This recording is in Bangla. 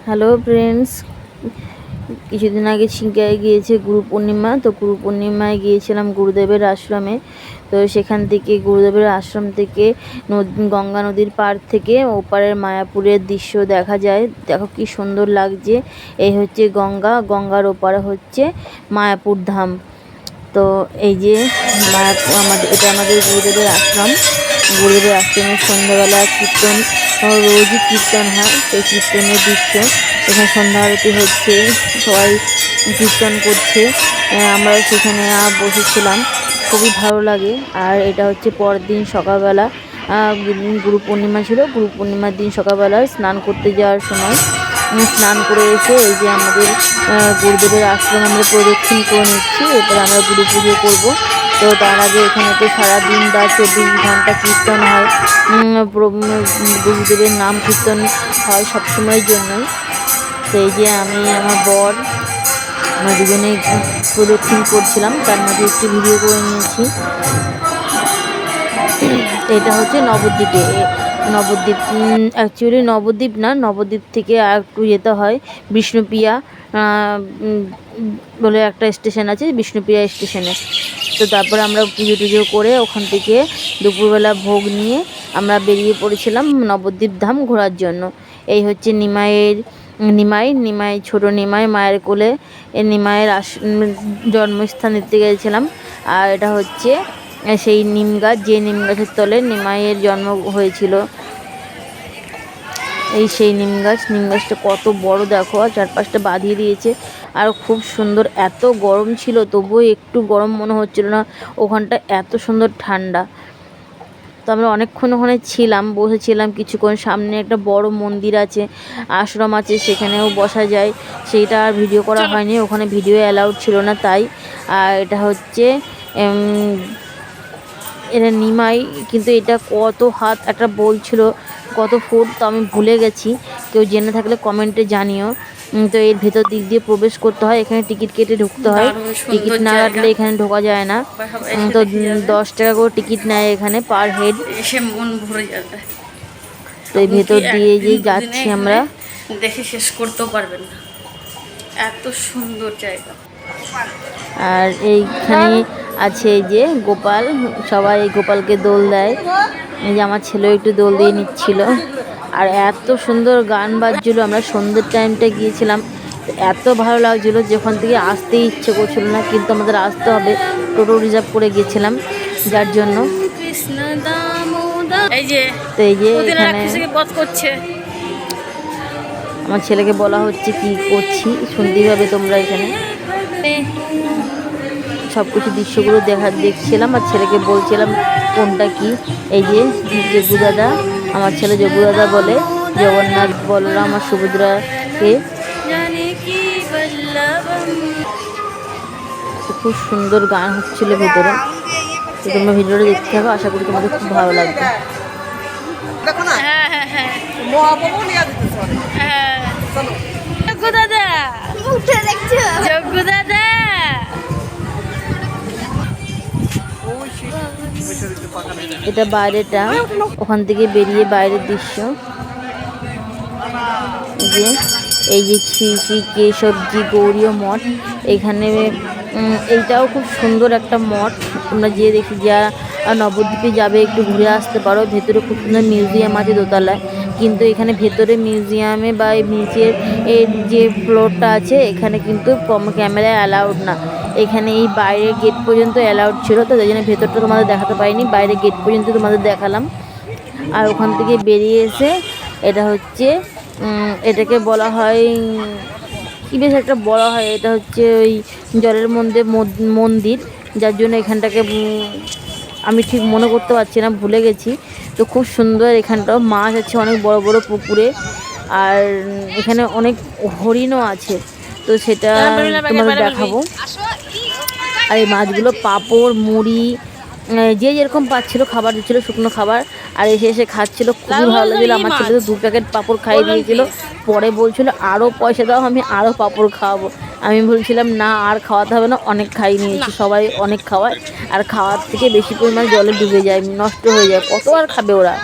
হ্যালো ফ্রেন্ডস, কিছুদিন আগে শিঙ্গায় গিয়েছে গুরু পূর্ণিমা। তো গুরু পূর্ণিমায় গিয়েছিলাম গুরুদেবের আশ্রমে। তো সেখান থেকে গুরুদেবের আশ্রম থেকে গঙ্গা নদীর পাড় থেকে ওপারের মায়াপুরের দৃশ্য দেখা যায়। দেখো কি সুন্দর লাগছে। এই হচ্ছে গঙ্গা, গঙ্গার ওপারে হচ্ছে মায়াপুর ধাম। তো এই যে মায়াপুর, এটা আমাদের গুরুদেবের আশ্রম। গুরুদেবের আশ্রমে সন্ধ্যাবেলা কীর্তন, রোজই কীর্তন হয়। সেই কীর্তনের দৃশ্য, এখানে সন্ধ্যা আরতি হচ্ছে, সবাই কীর্তন করছে। আমরা সেখানে বসেছিলাম, খুবই ভালো লাগে। আর এটা হচ্ছে পরের দিন সকালবেলা, গুরু পূর্ণিমা ছিল। গুরু পূর্ণিমার দিন সকালবেলা স্নান করতে যাওয়ার সময় স্নান করে এসে এই যে আমাদের গুরুদেবের আশ্রম আমরা প্রদক্ষিণ করে নিচ্ছি। এরপর আমরা গুরু পুজো করবো। তো তার আগে এখানে তো সারাদিন 24 ঘন্টা কীর্তন হয়। গুরুদেবের নাম কীর্তন হয় সবসময়ের জন্যই। তো এই যে আমি, আমার বর, আমরা দুজনে প্রদক্ষিণ করছিলাম, তার মধ্যে একটু ভিডিও করে নিয়েছি। এটা হচ্ছে নবদ্বীপে। নবদ্বীপ অ্যাকচুয়ালি নবদ্বীপ না, নবদ্বীপ থেকে আর একটু যেতে হয় বিষ্ণুপ্রিয়া বলে একটা স্টেশন আছে, বিষ্ণুপ্রিয়া স্টেশনে। তো তারপরে আমরা পুজো টুজো করে ওখান থেকে দুপুরবেলা ভোগ নিয়ে আমরা বেরিয়ে পড়েছিলাম নবদ্বীপ ধাম ঘোরার জন্য। এই হচ্ছে নিমাই ছোট নিমাই মায়ের কোলে, নিমাইয়ের জন্মস্থান দিতে গেছিলাম। আর এটা হচ্ছে সেই নিম গাছ, যে নিম গাছের তলে নিমাইয়ের জন্ম হয়েছিল। এই সেই নিম গাছটা কত বড় দেখো, আর চারপাশটা বাঁধিয়ে দিয়েছে। আর খুব সুন্দর, এত গরম ছিল তবুও একটু গরম মনে হচ্ছিল না। ওখানটা এত সুন্দর ঠান্ডা। তো আমরা অনেকক্ষণ ওখানে ছিলাম, বসেছিলাম কিছুক্ষণ। সামনে একটা বড় মন্দির আছে, আশ্রম আছে, সেখানেও বসা যায়। সেইটা আর ভিডিও করা হয়নি, ওখানে ভিডিও অ্যালাউড ছিল না তাই। আর এটা হচ্ছে এটা নিমাই, কিন্তু এটা কত হাত একটা বলছিল, কত ফুট তো আমি ভুলে গেছি। কেউ জেনে থাকলে কমেন্টে জানিও। তো এর ভেতর দিক দিয়ে প্রবেশ করতে হয়, এখানে টিকিট কেটে ঢুকতে হয়। টিকিট না কাটলে এখানে ঢোকা যায় না। তো 10 টাকা করে টিকিট নেয় এখানে পার হেড। এসে মন ভরে যাবে। তো এই ভেতর দিয়ে যে যাচ্ছি আমরা, দেখে শেষ করতেও পারবেন না, এত সুন্দর জায়গা। আর এইখানে আছে এই যে গোপাল, সবাই এই গোপালকে দোল দেয়। এই যে আমার ছেলেও একটু দোল দিয়ে নিচ্ছিল। আর এত সুন্দর গান বাজছিল, আমরা সন্ধ্যের টাইমটা গিয়েছিলাম, এত ভালো লাগছিলো যে ওখান থেকে আসতেই ইচ্ছে করছিল না, কিন্তু আমাদের আসতে হবে, টোটো রিজার্ভ করে গিয়েছিলাম যার জন্য। তো এই যে এখানে করছে, আমার ছেলেকে বলা হচ্ছে কি করছি, শুনতেই হবে তোমরা। এখানে সব কিছু দৃশ্যগুলো দেখছিলাম আর ছেলেকে বলছিলাম কোনটা কি। এই যে জগ্গু দাদা, আমার ছেলে জগ্গু দাদা বলে, জগন্নাথ, বলরাম আর সুভদ্রাকে। খুব সুন্দর গান হচ্ছিল ভেতরে। তো তোমরা ভিডিওটা দেখতে থাকো, আশা করি তোমাদের খুব ভালো লাগবে। এটা বাইরেটা, ওখান থেকে বেরিয়ে বাইরের দৃশ্য। যে এই যে শ্রী শ্রী কেশবজি গৌরীয় মঠ, এখানে এইটাও খুব সুন্দর একটা মঠ। তোমরা যে দেখি যা নবদ্বীপে যাবে একটু ঘুরে আসতে পারো। ভেতরে খুব সুন্দর মিউজিয়াম আছে দোতলায়, কিন্তু এখানে ভেতরে মিউজিয়ামে বা এই নিচের এর যে ফ্লোরটা আছে এখানে কিন্তু ক্যামেরা অ্যালাউড না। এখানে এই বাইরের গেট পর্যন্ত অ্যালাউড ছিল, তো তাই জন্য ভেতরটা তোমাদের দেখাতে পারিনি, বাইরের গেট পর্যন্ত তোমাদের দেখালাম। আর ওখান থেকে বেরিয়ে এসে এটা হচ্ছে এটাকে বলা হয় কি বেশ একটা বলা হয়, এটা হচ্ছে ওই জলের মধ্যে মন্দির, যার জন্য এখানটাকে আমি ঠিক মনে করতে পারছি না, ভুলে গেছি। তো খুব সুন্দর, এখানটাও মাছ আছে অনেক বড় বড় পুকুরে, আর এখানে অনেক হরিণও আছে, তো সেটা তোমাদের দেখাবো। আর এই মাছগুলো পাঁপড়, মুড়ি, যে যেরকম পাচ্ছিলো খাবার দিচ্ছিলো, শুকনো খাবার, আর এসে খাচ্ছিল, খুবই ভালো লাগছিলো। আমার ছেলে তো 2 প্যাকেট পাঁপড় খাইয়ে দিয়েছিল, পরে বলছিল আরও পয়সা দাও, আমি আরও পাঁপড় খাওয়াবো। আমি বলছিলাম না, আর খাওয়াতে হবে না, অনেক খাইয়ে নিয়েছি, সবাই অনেক খাওয়ায়, আর খাওয়ার থেকে বেশি পরিমাণ জলে ডুবে যায়, নষ্ট হয়ে যায়, কত আর খাবে ওরা।